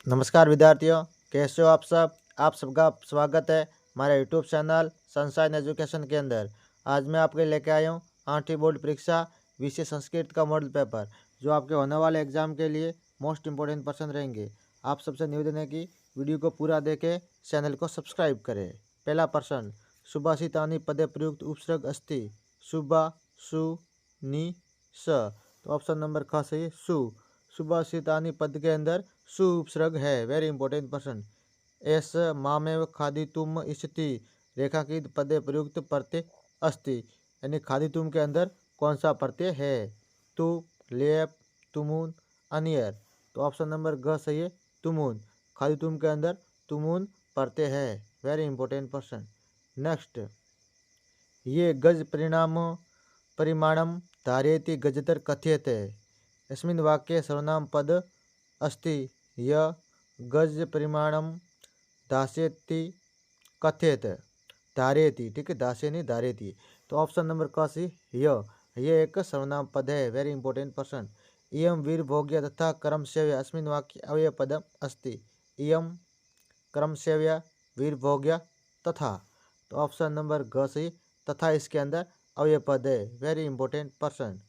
नमस्कार विद्यार्थियों, कैसे हो आप सब। आप सबका स्वागत है हमारे यूट्यूब चैनल सनशाइन एजुकेशन के अंदर। आज मैं आपके लेके आया हूँ 8वीं बोर्ड परीक्षा विषय संस्कृत का मॉडल पेपर, जो आपके होने वाले एग्जाम के लिए मोस्ट इम्पोर्टेंट पर्सन रहेंगे। आप सबसे निवेदन है कि वीडियो को पूरा देखें, चैनल को सब्सक्राइब करें। पहला प्रश्न, सुभाषितानि पदे प्रयुक्त उपसर्ग अस्ति। सुबा सु नि स। तो ऑप्शन नंबर ख सही है, सु। सुभाषितानि पद के अंदर सु उपसर्ग है। वेरी इंपॉर्टेंट प्रश्न। एस मामेव खादितुम इष्टि रेखांकित पदे प्रयुक्त प्रत्यय अस्ति, यानी खादितुम के अंदर कौन सा प्रत्यय है। तु, लेप, तुमुन, अनियर। तो ऑप्शन नंबर ग सही है, तुमुन। खादितुम के अंदर तुमुन प्रत्यय है। वेरी इंपॉर्टेंट प्रश्न। नेक्स्ट, ये गज परिमाणम धारयति गजतर कथ्यते। अस्मिन् वाक्ये सर्वनाम पद अस्ति य गज परिमाणम दास्यति कथ्यते। धारयति, ठीक है, दास्य नहीं धारयति। तो ऑप्शन नंबर क सी ये एक सर्वनाम पद है। वेरी इंपॉर्टेंट प्रश्न। इयम वीर भोग्य तथा कर्म सेव्य अस्मिन् वाक्ये अव्यय पदम अस्ति। इयम कर्म सेव्य वीर भोग्य तथा। तो ऑप्शन नंबर ग सही, तथा इसके अंदर अव्यय पद है। वेरी इंपॉर्टेंट प्रश्न।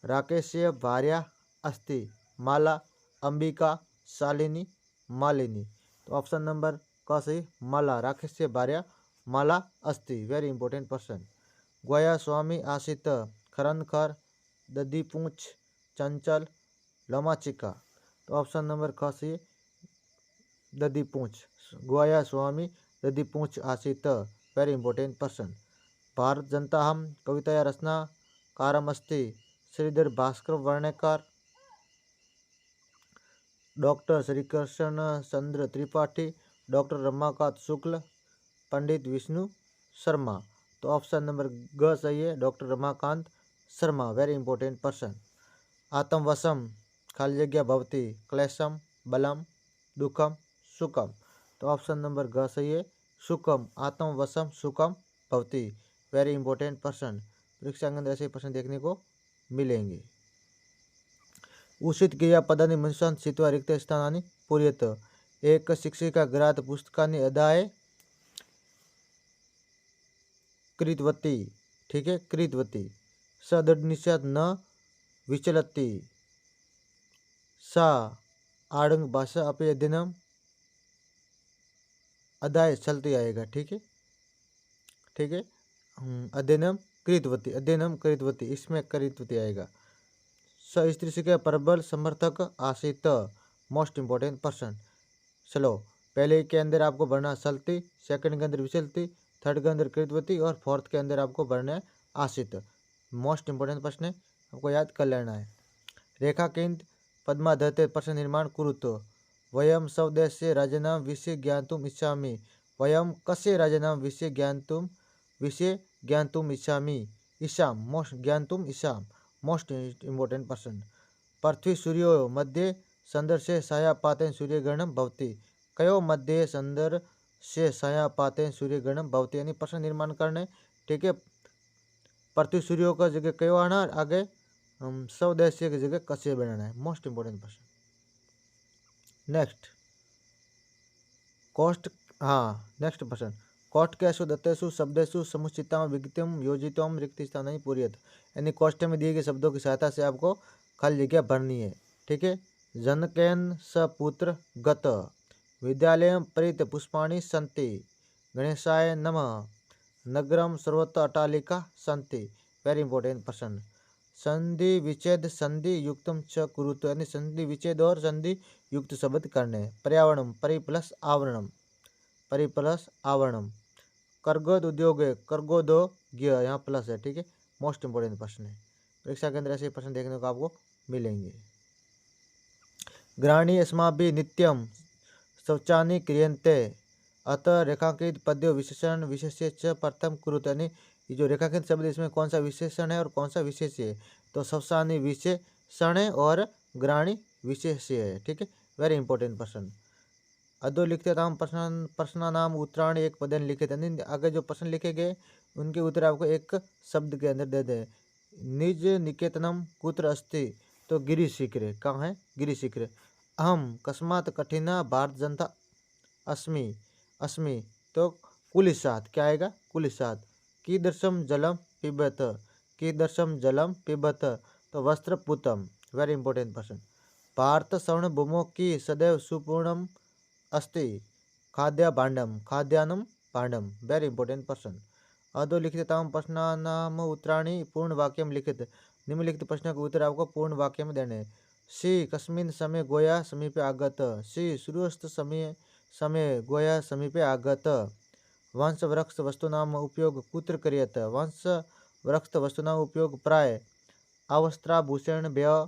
राकेशस्य भार्या अस्ति माला, अंबिका, शालिनी, मालिनी। तो ऑप्शन नंबर क सही, माला। राकेशस्य भार्या माला अस्ति। वेरी इंपॉर्टेंट प्रश्न। ग्वाया स्वामी आसित खरनखर, दधिपूंछ, चंचल, लोमाचिका। तो ऑप्शन नंबर ख सही, दधिपूंछ। ग्वाया स्वामी दधिपूंछ आसित। वेरी इंपॉर्टेंट प्रश्न। भारत जनता हम कविताया रचना कारम अस्ति श्रीधर भास्कर वर्णेकर, डॉक्टर श्रीकृष्ण चंद्र त्रिपाठी, डॉक्टर रमाकांत शुक्ल, पंडित विष्णु शर्मा। तो ऑप्शन नंबर ग सही है, doctor Ramakant Sharma. Very important प्रश्न। आत्मवशम खाली जगह भवती क्लेशम, बलम, दुखम, सुखम। तो ऑप्शन नंबर ग सही है, सुखम। आत्मवशम सुखम भवती। वेरी इंपॉर्टेंट प्रश्न। परीक्षा के अंदर ऐसे प्रश्न देखने को मिलेंगे। उषित क्रियापदानि मनुष्यान् स्थित्वा रिक्त स्थानानि पूरयेत्। एक शिक्षिका गृहात् पुस्तकानि अदाय कृतवती, ठीक है, कृतवती। स दृढनिश्चयात् न विचलति। सा आडंग भाषा अपि अध्ययनम अदाय चलती आएगा, ठीक है, ठीक है। अध्ययनम कृतवती, इसमें कृतवती आएगा। स स्त्री के प्रबल समर्थक आसित। मोस्ट इंपॉर्टेंट प्रश्न। चलो, पहले के अंदर आपको भरना चलती, सेकंड के अंदर विचलती, थर्ड के अंदर कृतवती और फोर्थ के अंदर आपको भरना है आसित। मोस्ट इंपॉर्टेंट प्रश्न है, आपको याद कर लेना है। रेखाकिंत पद्माधते प्रश्न निर्माण कुरुतो। वयम स्वदेशे राजनाम विषय ज्ञातुम इच्छामि। वयम कस्य राजनाम विषय ज्ञातुम इच्छामि। ईशाम, मोस्ट ज्ञातुम ईशाम। मोस्ट इंपॉर्टेंट प्रश्न। पृथ्वी सूर्यो मध्ये संदर्शे छायापातेन सूर्यग्रहणम भवति। कयो मध्ये संदर्शे छायापातेन सूर्यग्रहणम भवति, यानी प्रश्न निर्माण करने, ठीक है। पृथ्वी सूर्यो का जगह कयो आना, आगे स्वदेशीय की जगह कस्य बनाना है। मोस्ट इंपॉर्टेंट प्रश्न। नेक्स्ट, कोष्ठ, हाँ, नेक्स्ट प्रश्न। कोष्ठकेषु दत्तेषु शब्देषु समुचितां विगतिम योजितों रिक्त स्थानानि पूरयेत्। यानी कोष्ठ में दिए गए शब्दों की सहायता से आपको खाली जगह भरनी है, ठीक है। जनकेन सपुत्र गत, विद्यालयं परित पुष्पाणि सन्ति, गणेशाय नमः, नगरम सर्वत्र अट्टालिका सन्ति। वेरी इंपॉर्टेंट प्रश्न। संधि विच्छेद संधि युक्तम च कुरुत, यानी संधि विच्छेद और संधि युक्त शब्द करने। पर्यावरणम परि प्लस आवरणम, परि प्लस आवरणम। कर्गोद उद्योग कर्गोदोग्य, यहाँ प्लस है, ठीक है। मोस्ट इंपॉर्टेंट प्रश्न है। परीक्षा के अंदर ऐसे प्रश्न देखने को आपको मिलेंगे। ग्राणी अस्माभिः नित्यम शौचानि क्रियन्ते, अतः रेखांकित पद्यो विशेषण विशेष्य च प्रथम कुरुत, यानी ये जो रेखांकित शब्द इसमें कौन सा विशेषण है और कौन सा विशेष्य है। तो शौचानि विशेषण है और ग्राणी विशेष्य है, ठीक है। वेरी इंपॉर्टेंट प्रश्न। अधोलिखिताम प्रश्नानाम उत्तराणि एक पदेन लिखित, यानी आगे जो प्रश्न लिखे गए उनके उत्तर आपको एक शब्द के अंदर दे दें। निज निकेतनम कुत्र अस्ति, तो गिरिशिखरे, कहाँ है, गिरिशिखरे। अहम कस्मात् कठिना भारत जनता अस्मि। अस्मि तो कुलिसात क्या आएगा? कुलिसात। कीदृशम जलम पिबत। कीदृशम जलम पिबत तो वस्त्रपूतम। Very important person. भारत सवर्ण भूमो की सदैव सुपूर्णम अस्ति। खाद्य भांडम। खाद्यानम भांडम। Very important person. अधोलिखिताम प्रश्नानाम उत्तराणि पूर्ण वाक्य में लिखित। निम्नलिखित प्रश्नों के उत्तर आपको पूर्ण वाक्य में देने। सी कस्मिन समय गोया समीपे आगत। सी सूर्यास्त समय गोया समीपे आगत। वंश वृक्ष वस्तुनाम उपयोग कुत्र क्रियत। वंश वृक्ष वस्तुनाम उपयोग प्राय अवस्त्राभूषण व्यय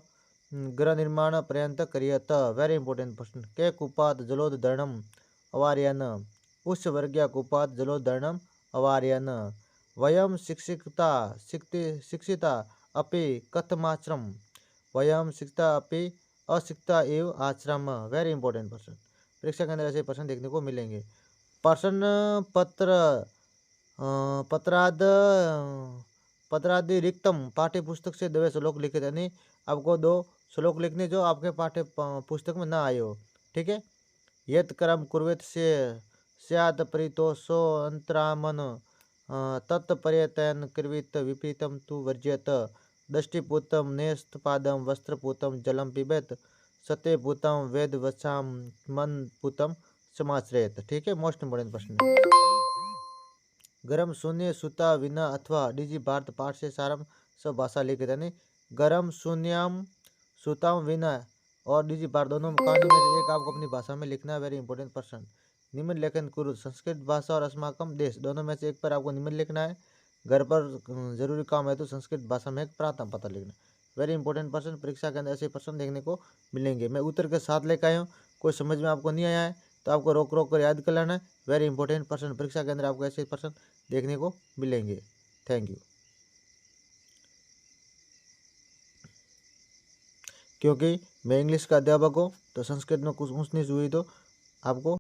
गृह निर्माण पर्यंत क्रियत। वेरी इंपॉर्टेंट प्रश्न। के कुपात जलोदर्णम अवार्यन। उच्च वर्गीय कुपात जलोदर्णम अवार्यन। वयम शिक्षिता अपि कथमाश्रम। वयम शिक्षिता अपि अशिक्षिता एव आश्रम। वेरी इंपॉर्टेंट प्रश्न। परीक्षा के अंदर ऐसे प्रश्न देखने को मिलेंगे। प्रश्न पत्रादि रिक्तम पाठ्य पुस्तक से 2 श्लोक लिखे। यानी आपको 2 श्लोक लिखने जो आपके पाठ्य पुस्तक में ना आए हो। ठीक है। यत कर्म कुर्वेत से स्यात् परितोषो अंतरामन तत्पर्यतन कृवित विपरीतम तु वर्ज्यत। दृष्टिपूतम नेस्तपादम वस्त्रपूतम जलम पिबेत सत्यपूतम वेद वचाम मन पूतम समाश्रयत। ठीक है। मोस्ट इंपोर्टेंट प्रश्न। गरम शून्य सुता विना अथवा डीजी भारत पाठ से सारम सब भाषा लिखित। यानी गरम शून्यम सुताम विना और डीजी भारत दोनों कहानी में से एक आपको अपनी भाषा में लिखना है। वेरी इंपॉर्टेंट प्रश्न। निम्न लेखन कुरु संस्कृत भाषा और अस्माकम देश दोनों में से एक पर आपको निम्न लिखना है। घर पर जरूरी काम है तो संस्कृत भाषा में एक प्रातः पता लिखना। वेरी इंपॉर्टेंट प्रश्न। परीक्षा के अंदर ऐसे प्रश्न देखने को मिलेंगे। मैं उत्तर के साथ लेकर आया हूँ। कोई समझ में आपको नहीं आया है तो आपको रोक रोक कर याद कर लेना है। वेरी इंपॉर्टेंट प्रश्न। परीक्षा के अंदर आपको ऐसे प्रश्न देखने को मिलेंगे। Thank you. क्योंकि मैं इंग्लिश का अध्यापक हूँ तो संस्कृत में कुछ ऊंच नीच हुई तो आपको